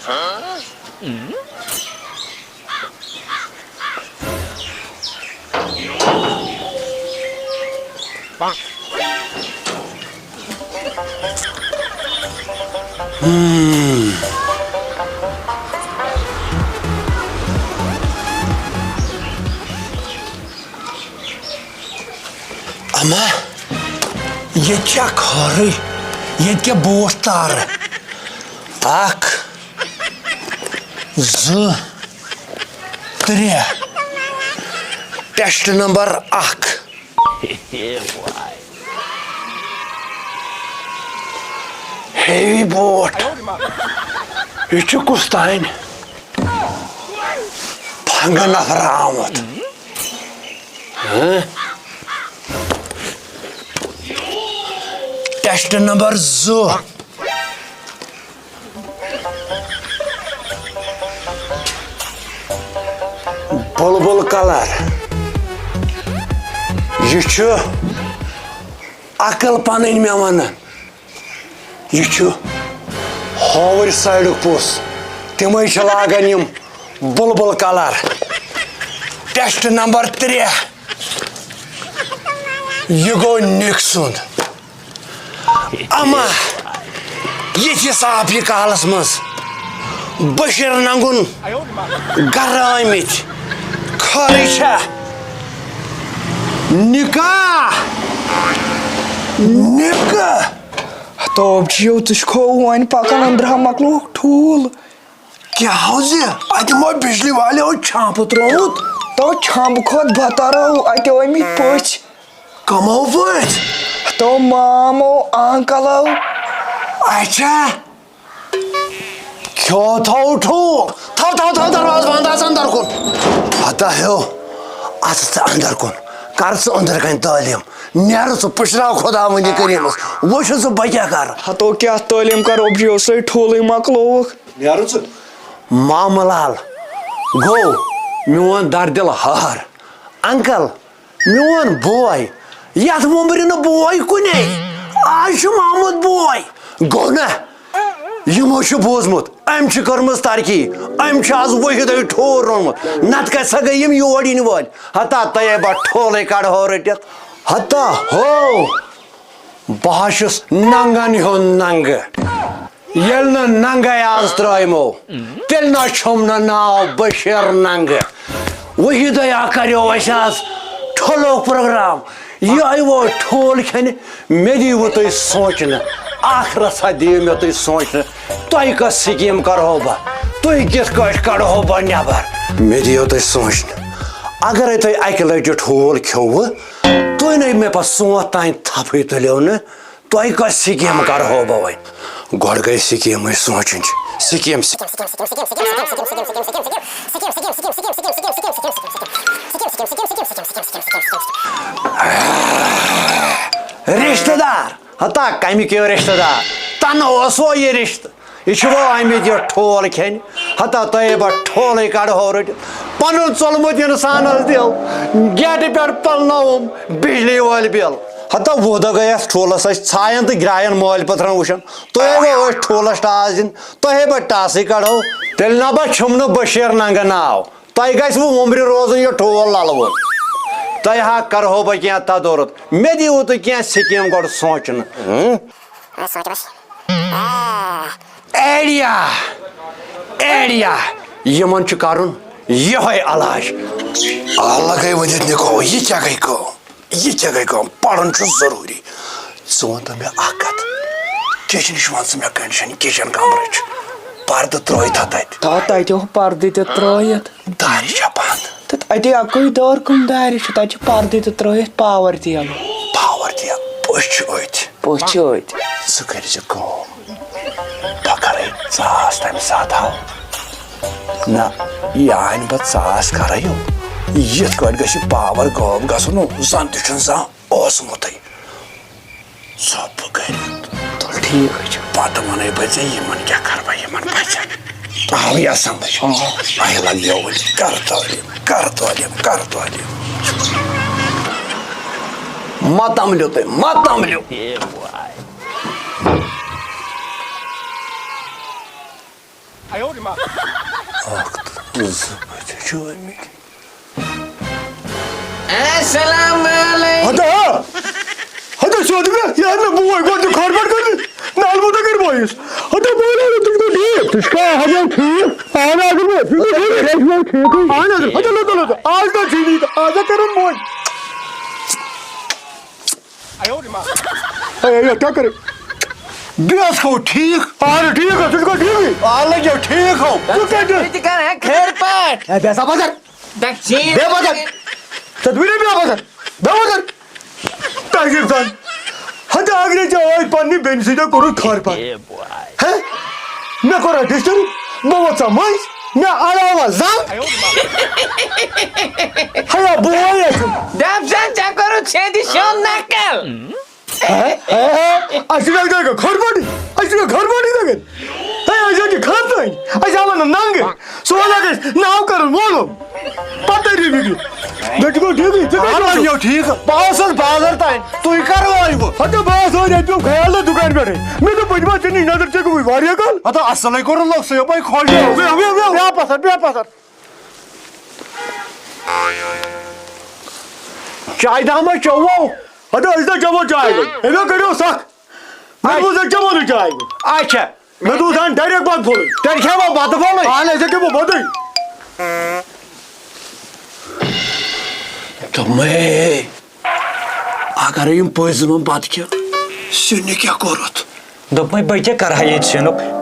Ama ये क्या खरी ये क्या बोट तार अख ज त्रे टेस्ट नंबर अख हेवी बोट ये कुछ तान फंग नफर आमत टेस्ट नंबर 2 बुलबुल कलर यह अकल पन मे वन यह होवर साइड पुस तम लागान यम बुलबुल कलर टेस्ट नंबर 3 यह गो निक सुंद अमा ये साफ यह कालस मज बशीर नंगुन गर आमित खरी निकाह निकाह तो यो तुझको वन पकान अंदर मकलो ठूल क्या हो अत मो बिजली वाले हो छाप त्रोत तो छाप खोद बतरो अत अमित पच कमो पच तो मामो अंकलो अच्छा क्यों थो ठूल थर थर थर दरवाजा बंद अंदर कुन पता है अत अंदर कुन कर अंदर कन तालीम नेर पुशरा खुदा वन करीम वो क्या कर तो क्या तालीम करो सही ठूल मकलो मामलाल गो मोन दरदिल हार अंकल मोन बॉय यथ वोमर बॉय कुन आज महमूद बॉय गो ना यमो बोजमुत अम कर्म तरक्की अम आज वहीद ठोर रोनमुत नत कसा गई योर इन वाल हता तयबा ठोल कड़ो रटित हता हो बहस नंगन हो नंग ये नंग आज त्रमो तेल ना छम नाव बशीर नंग वहीद करो आज ठोलो प्रोग्राम यह वो ठोल खेन मे दीव तुम सोचन आखरत दिव मे तुम सोचन तुम कस स्कीम करो बह तुम कित कड़ो बह नबर मे दिव तुम सोचन अगर तुम अकि लटि ठोल खेव तुम न मे पे सोत तान थप तुलो न तुम कस स्कीम करो बह वन गोड़ गई स्कीम सोचन स्कीम रिश्तेदार हता कम क्यों रिश्तेदार तन वो ये रिश्त यह वो आमित यह ठोल खेन हता तयबा ठोल कड़ो रट पन चलमुत इंसान दिल गेट पे पलनोम बिजली वाल बिल हता वो दह गई ठोलस छायन तो ग्रायन मोल पथर वुचान तुह ठोलस टास दिन तुह टास कड़ो तेल ना बह छुम बशीर नंग नाव तुह गो वोम्र रोजन यह ठोल ललव तुह हा करो बह क्या तदोरत मे दीव तुम क्या स्कीम गो सोचन एडिया एडिया यमन करुन यह इलाज लगे वन निको यह क्या गई कम पढ़न जरूरी वन तो मे कत किचन वन मे कंडीशन किचन कमर पर्द त्रो पर्द त्रित दारि बंद अत अक दर कम दार पर्द त्रित पावर दिया पच कर बह कर सास तम सात हाव ना यह आन पे सास कर यथ गि पावर गब गन जन तुमुत सब कर ठीक पत वन बे इन क्या कर बह आव यह समझ आह लग कर तालीम मत अमलो तुम मत अमलो Hadi söyle yarın bu ay koydu karbar koydu. Ne almadı gir boyuz. Hadi böyle tuşka değil. Tuşka hadi tüy. Anladın mı? Resmen tüy. Anladın. Hadi lan. Ağızda tüy. Ağızda karın boy. Ay क्या करे base को ठीक अरे ठीक है तुझको ठीक है आले जो ठीक हो तू क्या कर है खैर पर ए बेसा बाजार दक्षिण बे बाजार तदबीरे बे बाजार बे बाजार तागिर सान hadi agre जाओ पानी बेंजीदा करो खार पर हैं मैं करा डिस्टर बहुत समय मैं आरावा जाम हाया बोया Dabsan çakaru çedi şon nakal. Aşırı gel kharbani aşırı kharbani degen hey aşırı kharbani aşağıma nang sola gel nav karın oğlum patari migi देखो ठीक है हां यो ठीक है बासर बाजार ताई तू ही करवाई वो हटे बास हो रे तू ख्याल दुकान पे मैं तो पजमा चनी नजर से कोई वारिया कल हता असलै करो लोग से भाई खोल दे बे पासर चाय दामा चौवो hadi azda çabo चाय eve करो सक मैं वो से चabo नहीं चाय अच्छा मैं तो उधर डायरेक्ट बात बोलूं तेरे क्या बात बोले हां ऐसे के वो बात तो मैं अगर इन पोइजन बात किया सुनने क्या करोत दोप बचे कर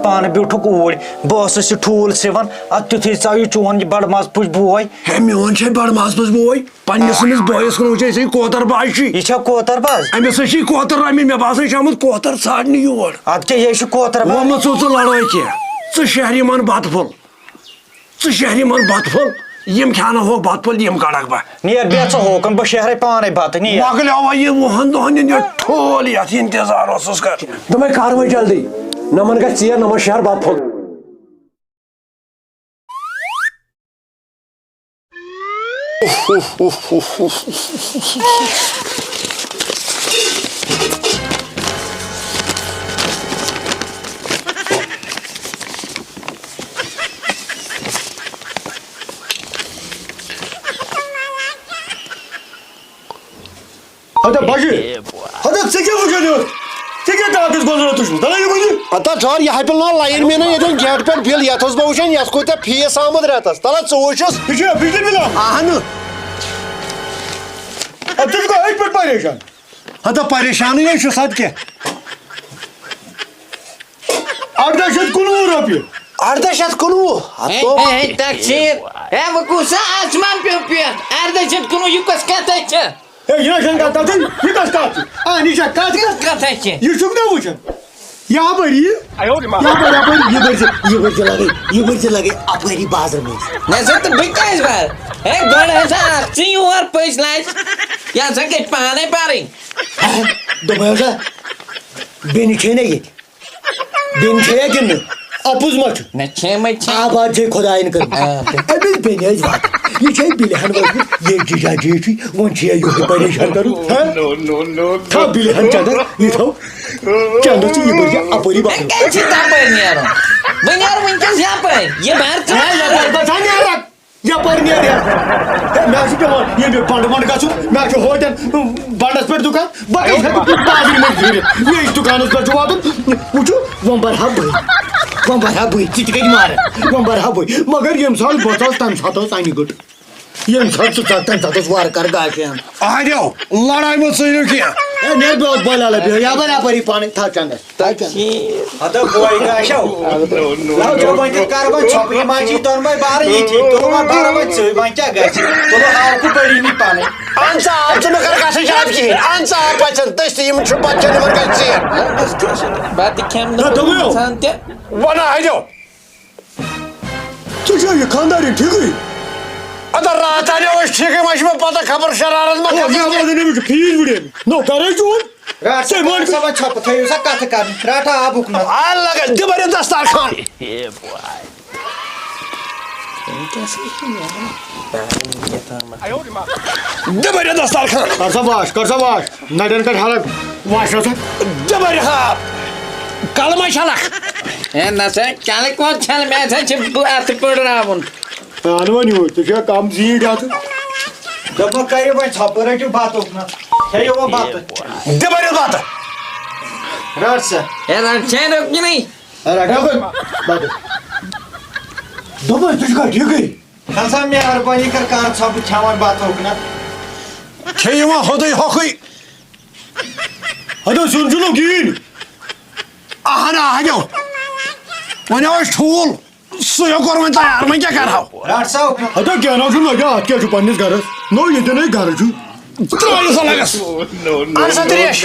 पान ब्यूठुक ऊर बस ठूल सिवन तुथे चाव चोन बड़ माज पुज बोय है मोन बड़ माज पुज बोय पन्नस बयस कुन कोतर बाज यह कोतर बाज अमिस कोतर रमी मे बास आमुत कोतर ाड़ने योर अद क्या यह कोतर वो ो लड़ाई क्या शहरी मन बत फुल शहरी मन बत फुल यम खाना हो बत फुल यम कड़क बह नीर बे होकन बह शहर पान बत मकलिया ये वहन दहन ठोल ये इंतजार कर दमे कार्रवाई जल्दी नमन ग नमन शहर बत full Hadi bacı. Hadi çekin bu çocuğu. Çekin daha kız gözüne tutmuş. Daha iyi bacı. Ata çağır ya hepinler layın mena yedin get per bil yatos bavuşan yas koyta fiyes amad ratas. Tala çoğuşuz. Hiç ya bildin mi lan? Ahanı. Hadi çocuk hiç bir perişan. Hadi perişanı ya şu saat ki. Arkadaşlar konu uğrapıyor. Ardaşat konu. Hey dक्षिण है वो कुसा आसमान पे ऊपर अर्धशत कुनो युकस कथाçı. Yine sen katladın. Bir kaç kattı. Nişan kaç kaç. Kथाçı. Yusuf ne bu sen? Ya bari. Ya bari lage. Apari bazar mı? Nasıl da bikays var. Hey bana sa akçı var payslaş. Ya sen geç pahalı parin. Domayosa. Beni çene git. Beni çene gitme. Apuz maçı. Ne çemay çem. Abacı kodayını kırma. Ebil beni ez var. ये चाहिए बिलहन वाली ये जीजा जी थी वो चाहिए यो परेशान करूं नो था बिलहन चादर ये था चलो तो ये बढ़िया अपनी बात कैसे तापर नियारो बनियार विंकस यहाँ पर ये बाहर है या पर बता नहीं आ रहा या पर नहीं आ रहा मैं ऐसे क्या ये मैं पांडवान का छूं मैं जो होटल बांडस पर दुकान बाकी है बाजी में धीरे ये इस दुकान पर जो आदम पूछो वंबर हब चिटके मार वंबर हब मगर ये साल बचास तन सातो साइनी गुट ये साल तो तन सातो वार कर गाके आ जाओ लड़ाई में सही किया ए ने बहुत बोला ले या बराबर ही पानी था चंद अद बोय गाशो लाव जो बंत कारबा छपरी माची तन में बाहर ही थी तो मा बारह बजे बंचा गाची तो हाउ को बड़ी नहीं पाने Ansa altı mı kargaşa şahit ki? Ansa apacın testi yim şu bacını mı kaçıyor? बात क्या ना दबो santi. Bana haydi. तुझे ये खानदारी ठीक है Ada rahat hadi o şike başıma pata kabır şararız mı? या बात नहीं मुझे फील बुढ़े नो करे जो राठ से मन सब छप थयो सा कथ कर राठा आ बुकना Allah ka dibare dastar khan. Dibare dastar khan. कर सबाश नडन कर हालत वाश रहा Dibare ha. Kalma şalak. ए ना से क्या कौन चल मैं से अत पड़ रहा हूं पानवन हो तो क्या काम जीड आत जब करे भाई छपर जो बात होना है यो बात दे बरे बात रट से ए रचे रोक नहीं बात दबा तुझका ठीक है खासा मेहरबानी कर कार छप छावन बात होना खेयवा होदय हखै अदा सुन सुनो गिन ahana hajo wani was tool so yo korman tayar man क्या कर रहा रट से अदा क्या ना सुन लगा हाथ क्या छुपाने घर नो ये तो नहीं घर छु Trabalho só legas. Arsa Trias.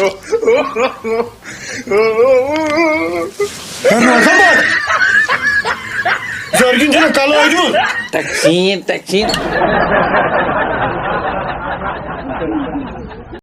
Herno Samad. Zargin jana kala ajun. Taksin